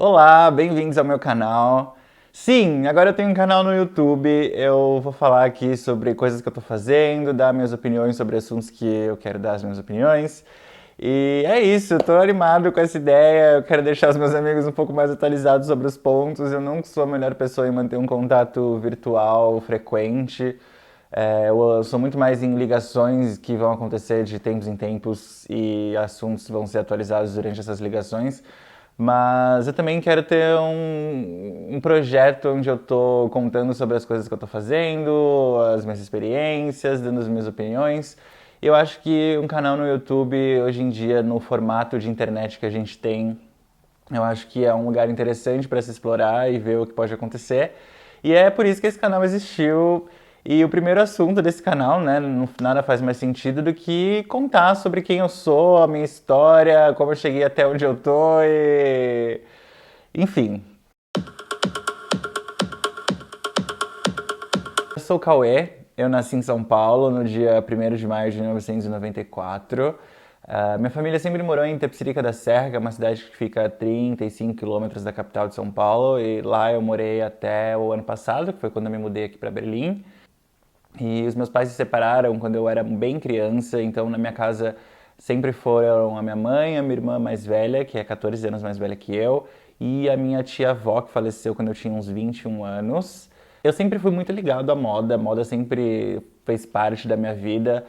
Olá, bem-vindos ao meu canal. Sim, agora eu tenho um canal no YouTube, eu vou falar aqui sobre coisas que eu tô fazendo, dar minhas opiniões sobre assuntos que eu quero dar as minhas opiniões. E é isso, eu tô animado com essa ideia, eu quero deixar os meus amigos um pouco mais atualizados sobre os pontos. Eu não sou a melhor pessoa em manter um contato virtual frequente. Eu sou muito mais em ligações que vão acontecer de tempos em tempos e assuntos vão ser atualizados durante essas ligações. Mas eu também quero ter um projeto onde eu tô contando sobre as coisas que eu tô fazendo, as minhas experiências, dando as minhas opiniões. Eu acho que um canal no YouTube, hoje em dia, no formato de internet que a gente tem, eu acho que é um lugar interessante para se explorar e ver o que pode acontecer. E é por isso que esse canal existiu. E o primeiro assunto desse canal, né, nada faz mais sentido do que contar sobre quem eu sou, a minha história, como eu cheguei até onde eu tô e... Enfim. Eu sou o Cauê, eu nasci em São Paulo no dia 1º de maio de 1994. Minha família sempre morou em Itapecerica da Serra, que é uma cidade que fica a 35 quilômetros da capital de São Paulo, e lá eu morei até o ano passado, que foi quando eu me mudei aqui para Berlim. E os meus pais se separaram quando eu era bem criança, então na minha casa sempre foram a minha mãe, a minha irmã mais velha, que é 14 anos mais velha que eu, e a minha tia-avó, que faleceu quando eu tinha uns 21 anos. Eu sempre fui muito ligado à moda, a moda sempre fez parte da minha vida.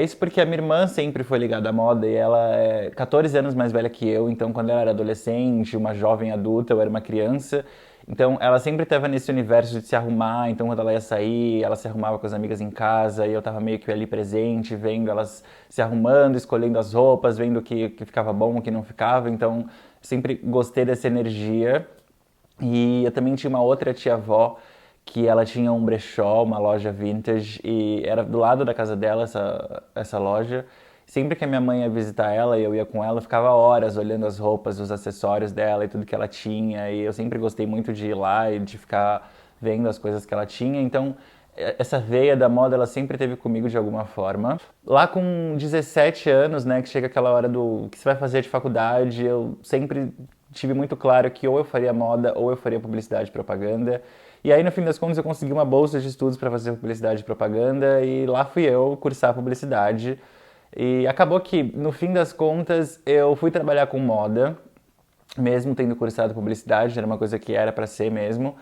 Isso porque a minha irmã sempre foi ligada à moda e ela é 14 anos mais velha que eu, então quando ela era adolescente, uma jovem adulta, eu era uma criança. Então ela sempre estava nesse universo de se arrumar, então quando ela ia sair, ela se arrumava com as amigas em casa e eu estava meio que ali presente, vendo elas se arrumando, escolhendo as roupas, vendo o que ficava bom, o que não ficava. Então sempre gostei dessa energia. E eu também tinha uma outra tia-avó que ela tinha um brechó, uma loja vintage, e era do lado da casa dela essa loja. Sempre que a minha mãe ia visitar ela e eu ia com ela, eu ficava horas olhando as roupas, os acessórios dela e tudo que ela tinha. E eu sempre gostei muito de ir lá e de ficar vendo as coisas que ela tinha. Então, essa veia da moda, ela sempre teve comigo de alguma forma. Lá com 17 anos, né, que chega aquela hora do que você vai fazer de faculdade, eu sempre tive muito claro que ou eu faria moda ou eu faria publicidade e propaganda. E aí, no fim das contas, eu consegui uma bolsa de estudos para fazer publicidade e propaganda e lá fui eu cursar publicidade. E acabou que, no fim das contas, eu fui trabalhar com moda, mesmo tendo cursado publicidade, era uma coisa que era para ser mesmo.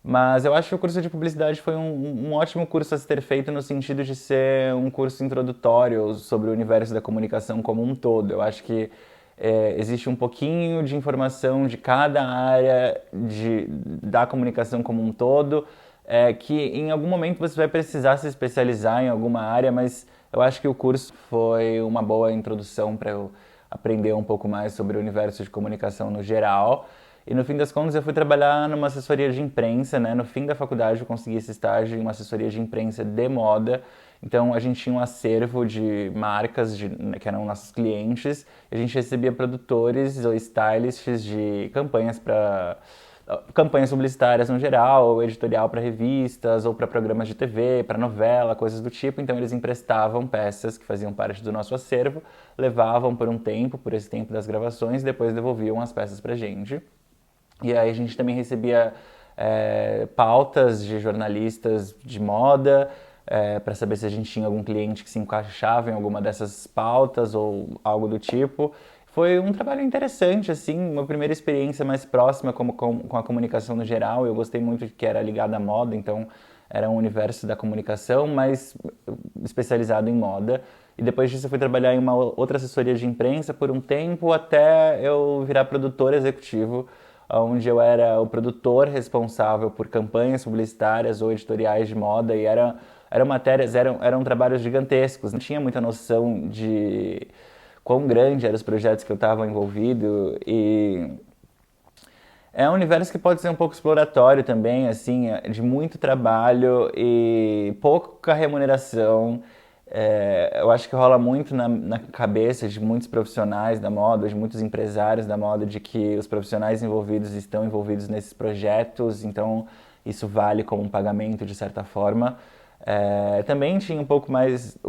Mas eu acho que o curso de publicidade foi um ótimo curso a se ter feito no sentido de ser um curso introdutório sobre o universo da comunicação como um todo. Eu acho que existe um pouquinho de informação de cada área da comunicação como um todo, que em algum momento você vai precisar se especializar em alguma área, mas eu acho que o curso foi uma boa introdução para eu aprender um pouco mais sobre o universo de comunicação no geral. E no fim das contas eu fui trabalhar numa assessoria de imprensa, né? No fim da faculdade eu consegui esse estágio em uma assessoria de imprensa de moda. Então a gente tinha um acervo de marcas que eram nossos clientes. E a gente recebia produtores ou stylists de campanhas publicitárias no geral, ou editorial para revistas, ou para programas de TV, para novela, coisas do tipo. Então eles emprestavam peças que faziam parte do nosso acervo, levavam por um tempo, por esse tempo das gravações, e depois devolviam as peças pra gente. E aí a gente também recebia pautas de jornalistas de moda, para saber se a gente tinha algum cliente que se encaixava em alguma dessas pautas ou algo do tipo. Foi um trabalho interessante, assim, uma primeira experiência mais próxima com a comunicação no geral. Eu gostei muito de que era ligada à moda, então era um universo da comunicação, mas especializado em moda. E depois disso eu fui trabalhar em uma outra assessoria de imprensa por um tempo até eu virar produtor executivo, onde eu era o produtor responsável por campanhas publicitárias ou editoriais de moda e eram matérias, eram trabalhos gigantescos. Não tinha muita noção de quão grande eram os projetos que eu estava envolvido e é um universo que pode ser um pouco exploratório também, assim, de muito trabalho e pouca remuneração. Eu acho que rola muito na cabeça de muitos profissionais da moda, de muitos empresários da moda, de que os profissionais envolvidos estão envolvidos nesses projetos, então isso vale como um pagamento de certa forma. Também tinha um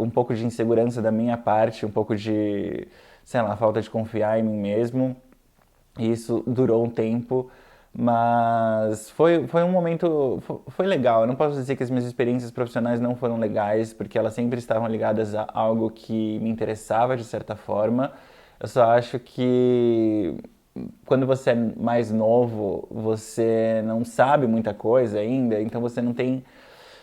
pouco de insegurança da minha parte, um pouco de, sei lá, falta de confiar em mim mesmo. E isso durou um tempo, mas foi um momento, foi legal. Eu não posso dizer que as minhas experiências profissionais não foram legais, porque elas sempre estavam ligadas a algo que me interessava de certa forma. Eu só acho que quando você é mais novo, você não sabe muita coisa ainda, então você não tem,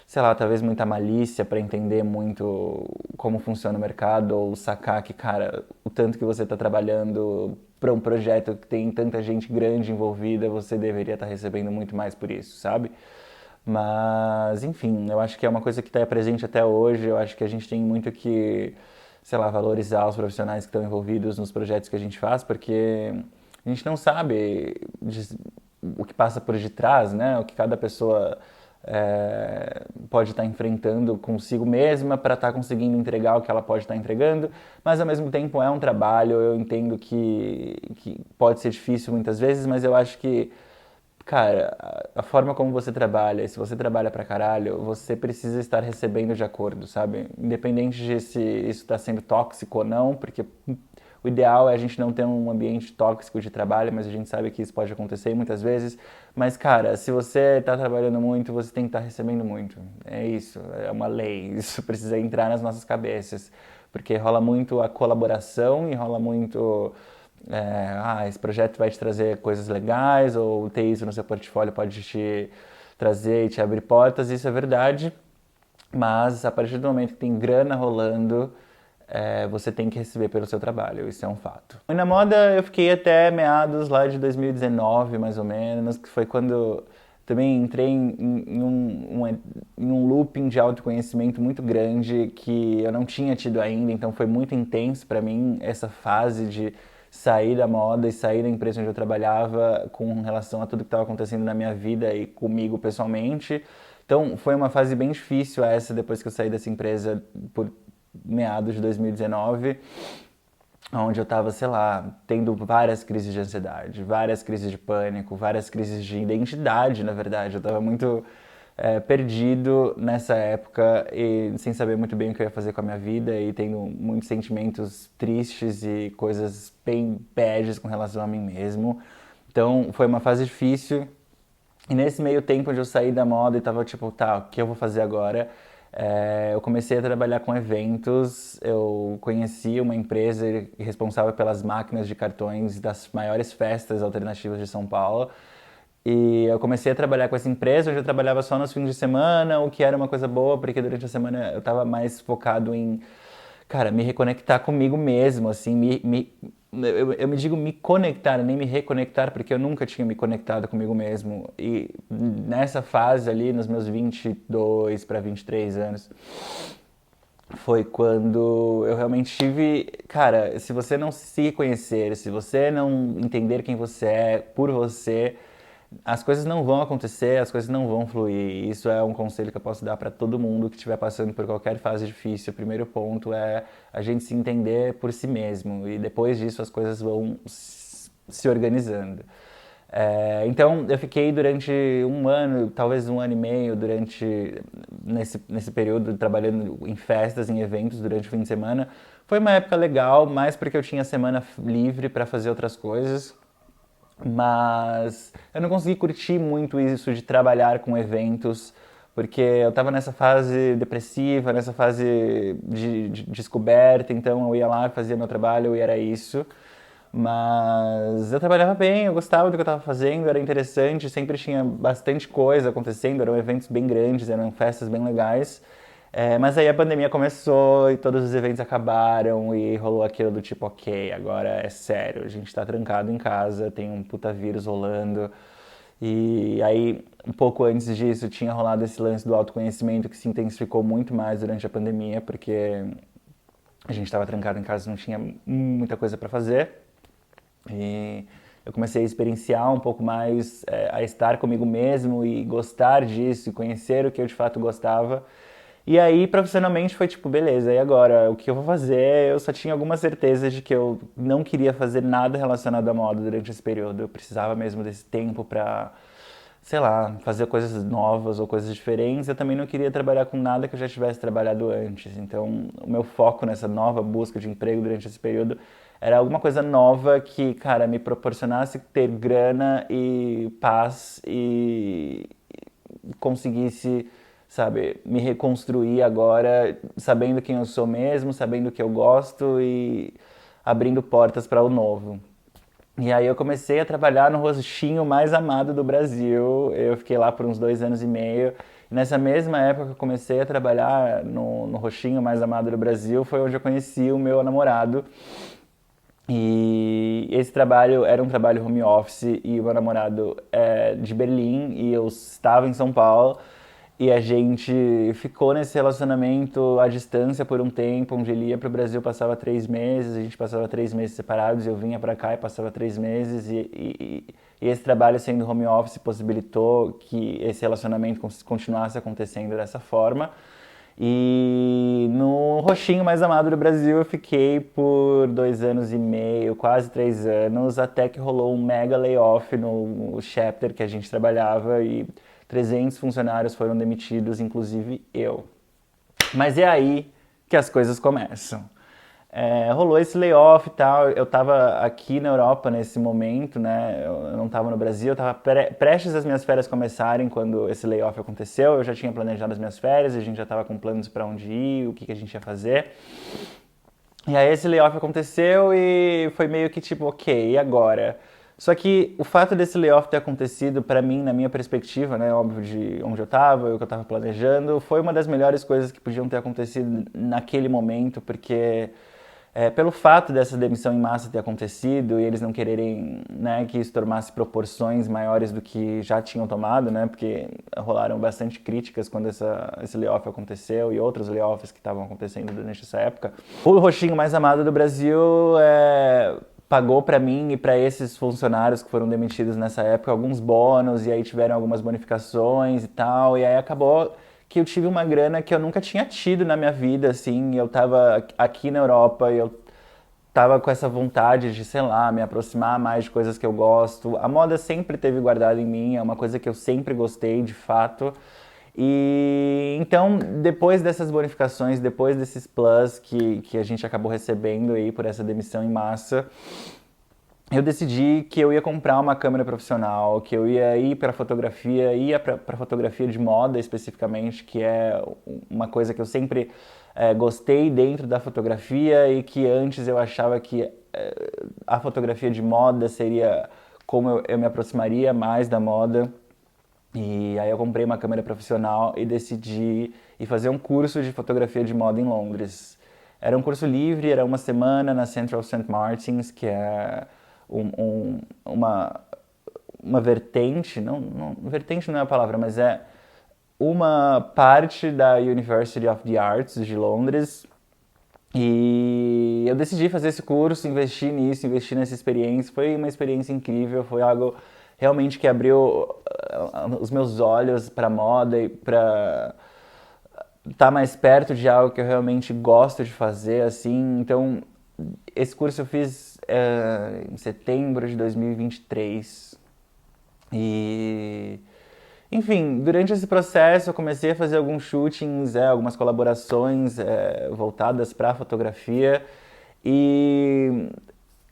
sei lá, talvez muita malícia para entender muito como funciona o mercado ou sacar que, cara, o tanto que você está trabalhando para um projeto que tem tanta gente grande envolvida, você deveria estar recebendo muito mais por isso, sabe? Mas, enfim, eu acho que é uma coisa que está presente até hoje. Eu acho que a gente tem muito que, sei lá, valorizar os profissionais que estão envolvidos nos projetos que a gente faz, porque a gente não sabe o que passa por detrás, né? O que cada pessoa pode estar enfrentando consigo mesma para estar conseguindo entregar o que ela pode estar entregando, mas ao mesmo tempo é um trabalho. Eu entendo que pode ser difícil muitas vezes, mas eu acho que, cara, a forma como você trabalha, e se você trabalha pra caralho, você precisa estar recebendo de acordo, sabe? Independente de se isso está sendo tóxico ou não, porque o ideal é a gente não ter um ambiente tóxico de trabalho, mas a gente sabe que isso pode acontecer muitas vezes. Mas, cara, se você está trabalhando muito, você tem que estar recebendo muito. É isso, é uma lei. Isso precisa entrar nas nossas cabeças. Porque rola muito a colaboração e rola muito esse projeto vai te trazer coisas legais, ou ter isso no seu portfólio pode te trazer e te abrir portas, isso é verdade, mas a partir do momento que tem grana rolando, você tem que receber pelo seu trabalho, isso é um fato. E na moda eu fiquei até meados lá de 2019, mais ou menos, que foi quando também entrei em um looping de autoconhecimento muito grande que eu não tinha tido ainda, então foi muito intenso para mim essa fase de sair da moda e sair da empresa onde eu trabalhava com relação a tudo que estava acontecendo na minha vida e comigo pessoalmente. Então foi uma fase bem difícil essa depois que eu saí dessa empresa por meados de 2019, onde eu estava, sei lá, tendo várias crises de ansiedade, várias crises de pânico, várias crises de identidade, na verdade. Eu estava muito perdido nessa época e sem saber muito bem o que eu ia fazer com a minha vida e tendo muitos sentimentos tristes e coisas bem bads com relação a mim mesmo. Então foi uma fase difícil. E nesse meio tempo onde eu saí da moda e tava tipo, tá, o que eu vou fazer agora? Eu comecei a trabalhar com eventos, eu conheci uma empresa responsável pelas máquinas de cartões das maiores festas alternativas de São Paulo. E eu comecei a trabalhar com essa empresa, onde eu trabalhava só nos fins de semana, o que era uma coisa boa, porque durante a semana eu estava mais focado em, cara, me reconectar comigo mesmo, assim, eu me digo me conectar, nem me reconectar, porque eu nunca tinha me conectado comigo mesmo. E nessa fase ali, nos meus 22 para 23 anos, foi quando eu realmente tive, cara, se você não se conhecer, se você não entender quem você é por você, as coisas não vão acontecer, as coisas não vão fluir. Isso é um conselho que eu posso dar para todo mundo que estiver passando por qualquer fase difícil. O primeiro ponto é a gente se entender por si mesmo e depois disso as coisas vão se organizando. Então eu fiquei durante um ano, talvez um ano e meio, nesse período trabalhando em festas, em eventos durante o fim de semana. Foi uma época legal, mais porque eu tinha semana livre para fazer outras coisas. Mas eu não consegui curtir muito isso de trabalhar com eventos, porque eu estava nessa fase depressiva, nessa fase de descoberta, então eu ia lá, fazia meu trabalho e era isso. Mas eu trabalhava bem, eu gostava do que eu estava fazendo, era interessante, sempre tinha bastante coisa acontecendo, eram eventos bem grandes, eram festas bem legais. Mas aí a pandemia começou e todos os eventos acabaram e rolou aquilo do tipo, ok, agora é sério, a gente tá trancado em casa, tem um puta vírus rolando. E aí, um pouco antes disso, tinha rolado esse lance do autoconhecimento que se intensificou muito mais durante a pandemia, porque a gente estava trancado em casa, não tinha muita coisa para fazer. E eu comecei a experienciar um pouco mais, a estar comigo mesmo e gostar disso, e conhecer o que eu de fato gostava. E aí, profissionalmente, foi tipo, beleza, e agora? O que eu vou fazer? Eu só tinha alguma certeza de que eu não queria fazer nada relacionado à moda durante esse período. Eu precisava mesmo desse tempo pra, sei lá, fazer coisas novas ou coisas diferentes. Eu também não queria trabalhar com nada que eu já tivesse trabalhado antes. Então, o meu foco nessa nova busca de emprego durante esse período Era alguma coisa nova que, cara, me proporcionasse ter grana e paz e conseguisse, sabe, me reconstruir agora, sabendo quem eu sou mesmo, sabendo o que eu gosto e abrindo portas para o novo. E aí eu comecei a trabalhar no rostinho mais amado do Brasil. Eu fiquei lá por uns 2 anos e meio. E nessa mesma época que eu comecei a trabalhar no rostinho mais amado do Brasil, foi onde eu conheci o meu namorado. E esse trabalho era um trabalho home office e o meu namorado é de Berlim e eu estava em São Paulo. E a gente ficou nesse relacionamento à distância por um tempo, onde ele ia para o Brasil, passava 3 meses, a gente passava 3 meses separados, eu vinha para cá e passava 3 meses. E esse trabalho sendo home office possibilitou que esse relacionamento continuasse acontecendo dessa forma. E no roxinho mais amado do Brasil eu fiquei por 2 anos e meio, quase 3 anos, até que rolou um mega layoff no chapter que a gente trabalhava e 300 funcionários foram demitidos, inclusive eu. Mas é aí que as coisas começam. Rolou esse layoff e tal, eu estava aqui na Europa nesse momento, né, eu não estava no Brasil, eu estava prestes as minhas férias começarem quando esse layoff aconteceu, eu já tinha planejado as minhas férias, a gente já estava com planos para onde ir, o que a gente ia fazer. E aí esse layoff aconteceu e foi meio que tipo, ok, e agora? Só que o fato desse layoff ter acontecido, para mim, na minha perspectiva, né, óbvio de onde eu estava, o que eu estava planejando, foi uma das melhores coisas que podiam ter acontecido naquele momento, porque pelo fato dessa demissão em massa ter acontecido e eles não quererem, né, que isso tomasse proporções maiores do que já tinham tomado, né, porque rolaram bastante críticas quando esse layoff aconteceu e outros layoffs que estavam acontecendo durante essa época. O roxinho mais amado do Brasil pagou para mim e para esses funcionários que foram demitidos nessa época alguns bônus e aí tiveram algumas bonificações e tal, e aí acabou que eu tive uma grana que eu nunca tinha tido na minha vida, assim, eu tava aqui na Europa e eu tava com essa vontade de, sei lá, me aproximar mais de coisas que eu gosto. A moda sempre teve guardado em mim, é uma coisa que eu sempre gostei, de fato. E então, depois dessas bonificações, depois desses plus que a gente acabou recebendo aí por essa demissão em massa, eu decidi que eu ia comprar uma câmera profissional, que eu ia ir para fotografia, ia para fotografia de moda especificamente, que é uma coisa que eu sempre gostei dentro da fotografia e que antes eu achava que a fotografia de moda seria como eu me aproximaria mais da moda. E aí eu comprei uma câmera profissional e decidi ir fazer um curso de fotografia de moda em Londres. Era um curso livre, era uma semana na Central St. Martins, que é uma vertente, vertente não é a palavra, mas é uma parte da University of the Arts de Londres. E eu decidi fazer esse curso, investir nisso, investir nessa experiência. Foi uma experiência incrível, foi algo realmente que abriu os meus olhos para moda e para estar mais perto de algo que eu realmente gosto de fazer, assim. Então, esse curso eu fiz em setembro de 2023. E, enfim, durante esse processo eu comecei a fazer alguns shootings, algumas colaborações voltadas para fotografia. E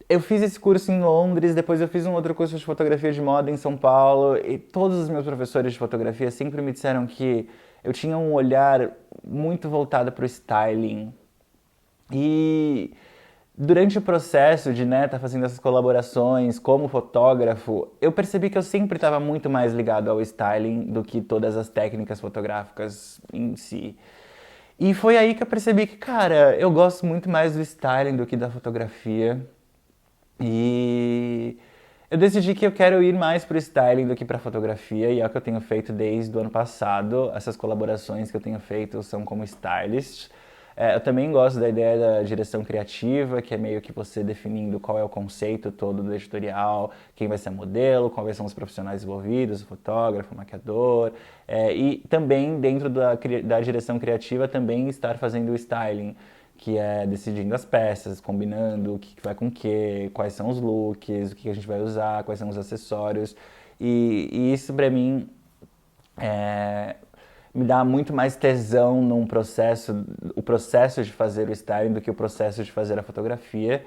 eu fiz esse curso em Londres, depois eu fiz um outro curso de fotografia de moda em São Paulo, e todos os meus professores de fotografia sempre me disseram que eu tinha um olhar muito voltado para o styling. E durante o processo de estar fazendo essas colaborações como fotógrafo, eu percebi que eu sempre estava muito mais ligado ao styling do que todas as técnicas fotográficas em si. E foi aí que eu percebi que, cara, eu gosto muito mais do styling do que da fotografia. E eu decidi que eu quero ir mais para o styling do que para fotografia, e é o que eu tenho feito desde o ano passado. Essas colaborações que eu tenho feito são como stylist. Eu também gosto da ideia da direção criativa, que é meio que você definindo qual é o conceito todo do editorial, quem vai ser a modelo, quais são os profissionais envolvidos, o fotógrafo, o maquiador. E também, dentro da direção criativa, também estar fazendo o styling, que é decidindo as peças, combinando o que vai com o que, quais são os looks, o que a gente vai usar, quais são os acessórios. E isso pra mim me dá muito mais tesão o processo de fazer o styling do que o processo de fazer a fotografia.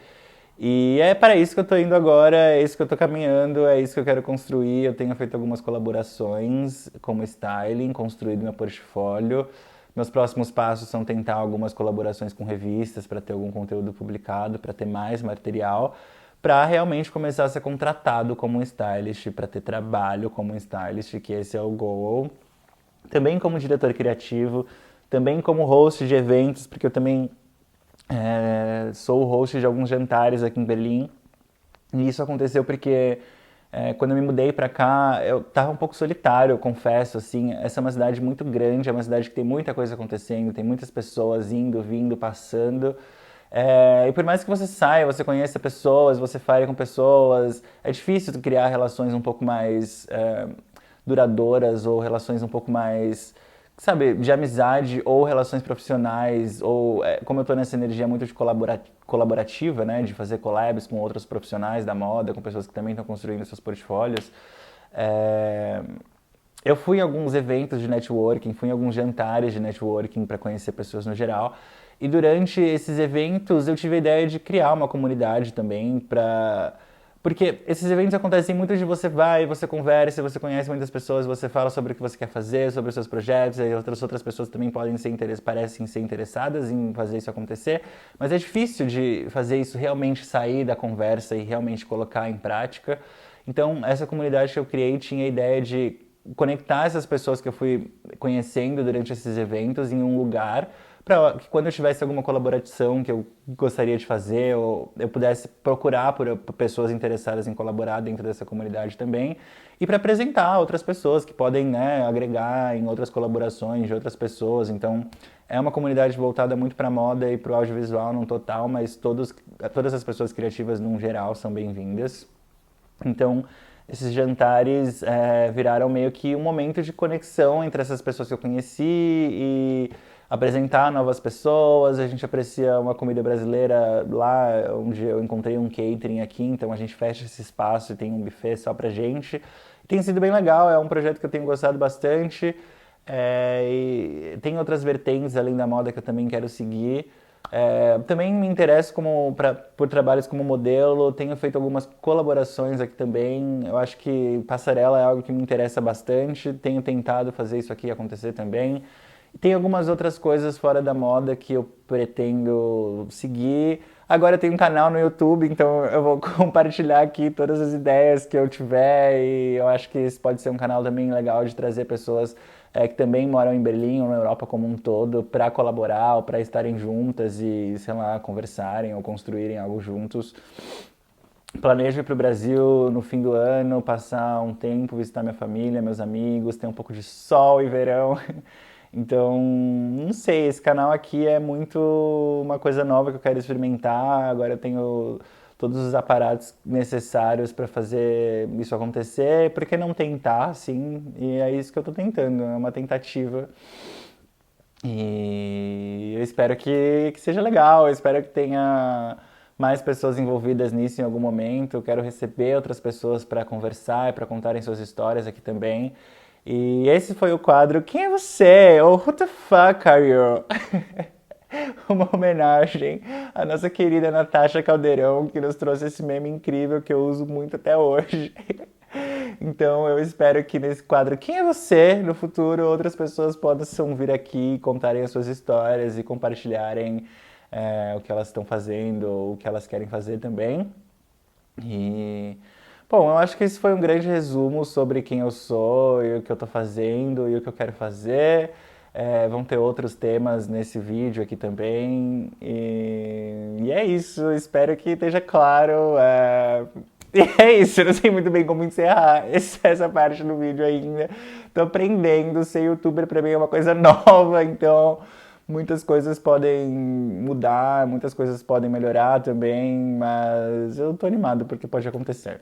E é para isso que eu tô indo agora, é isso que eu tô caminhando, é isso que eu quero construir. Eu tenho feito algumas colaborações como styling, construído meu portfólio. Meus próximos passos são tentar algumas colaborações com revistas para ter algum conteúdo publicado, para ter mais material, para realmente começar a ser contratado como um stylist, para ter trabalho como um stylist, que esse é o goal. Também como diretor criativo, também como host de eventos, porque eu também sou o host de alguns jantares aqui em Berlim. E isso aconteceu porque quando eu me mudei pra cá, eu tava um pouco solitário, eu confesso, assim. Essa é uma cidade muito grande, é uma cidade que tem muita coisa acontecendo, tem muitas pessoas indo, vindo, passando. E por mais que você saia, você conheça pessoas, você fale com pessoas, é difícil criar relações um pouco mais duradouras ou relações um pouco mais, sabe, de amizade ou relações profissionais, ou como eu tô nessa energia muito de colaborativa, né, de fazer collabs com outros profissionais da moda, com pessoas que também estão construindo seus portfólios, é, eu fui em alguns eventos de networking, fui em alguns jantares de networking para conhecer pessoas no geral. E durante esses eventos eu tive a ideia de criar uma comunidade também para porque esses eventos acontecem muito de você vai, você conversa, você conhece muitas pessoas, você fala sobre o que você quer fazer, sobre os seus projetos, e outras pessoas também podem parecem ser interessadas em fazer isso acontecer, mas é difícil de fazer isso realmente sair da conversa e realmente colocar em prática. Então, essa comunidade que eu criei tinha a ideia de conectar essas pessoas que eu fui conhecendo durante esses eventos em um lugar para que quando eu tivesse alguma colaboração que eu gostaria de fazer, ou eu pudesse procurar por pessoas interessadas em colaborar dentro dessa comunidade também, e para apresentar outras pessoas que podem, né, agregar em outras colaborações de outras pessoas. Então, é uma comunidade voltada muito para a moda e para o audiovisual num total, mas todas as pessoas criativas num geral são bem-vindas. Então, esses jantares viraram meio que um momento de conexão entre essas pessoas que eu conheci e apresentar novas pessoas. A gente aprecia uma comida brasileira lá, onde eu encontrei um catering aqui, então a gente fecha esse espaço e tem um buffet só pra gente. Tem sido bem legal, é um projeto que eu tenho gostado bastante. E tem outras vertentes além da moda que eu também quero seguir. Também me interesso por trabalhos como modelo, tenho feito algumas colaborações aqui também. Eu acho que passarela é algo que me interessa bastante, tenho tentado fazer isso aqui acontecer também. E tem algumas outras coisas fora da moda que eu pretendo seguir. Agora eu tenho um canal no YouTube, então eu vou compartilhar aqui todas as ideias que eu tiver e eu acho que esse pode ser um canal também legal de trazer pessoas que também moram em Berlim ou na Europa como um todo para colaborar ou para estarem juntas e, sei lá, conversarem ou construírem algo juntos. Planejo ir para o Brasil no fim do ano, passar um tempo, visitar minha família, meus amigos, ter um pouco de sol e verão. Então, não sei, esse canal aqui é muito uma coisa nova que eu quero experimentar. Agora eu tenho todos os aparatos necessários para fazer isso acontecer. Por que não tentar, assim? E é isso que eu estou tentando, é uma tentativa. E eu espero que seja legal, eu espero que tenha mais pessoas envolvidas nisso em algum momento. Eu quero receber outras pessoas para conversar e para contarem suas histórias aqui também. E esse foi o quadro Quem é você? Ou Who the fuck are you? Uma homenagem à nossa querida Natasha Caldeirão, que nos trouxe esse meme incrível que eu uso muito até hoje. Então eu espero que nesse quadro Quem é você? No futuro outras pessoas possam vir aqui, contarem as suas histórias e compartilharem o que elas estão fazendo ou o que elas querem fazer também. E, bom, eu acho que esse foi um grande resumo sobre quem eu sou e o que eu estou fazendo e o que eu quero fazer. Vão ter outros temas nesse vídeo aqui também. E é isso, espero que esteja claro. E é isso, eu não sei muito bem como encerrar essa parte do vídeo ainda. Tô aprendendo, ser youtuber pra mim é uma coisa nova, então muitas coisas podem mudar, muitas coisas podem melhorar também, mas eu tô animado porque pode acontecer.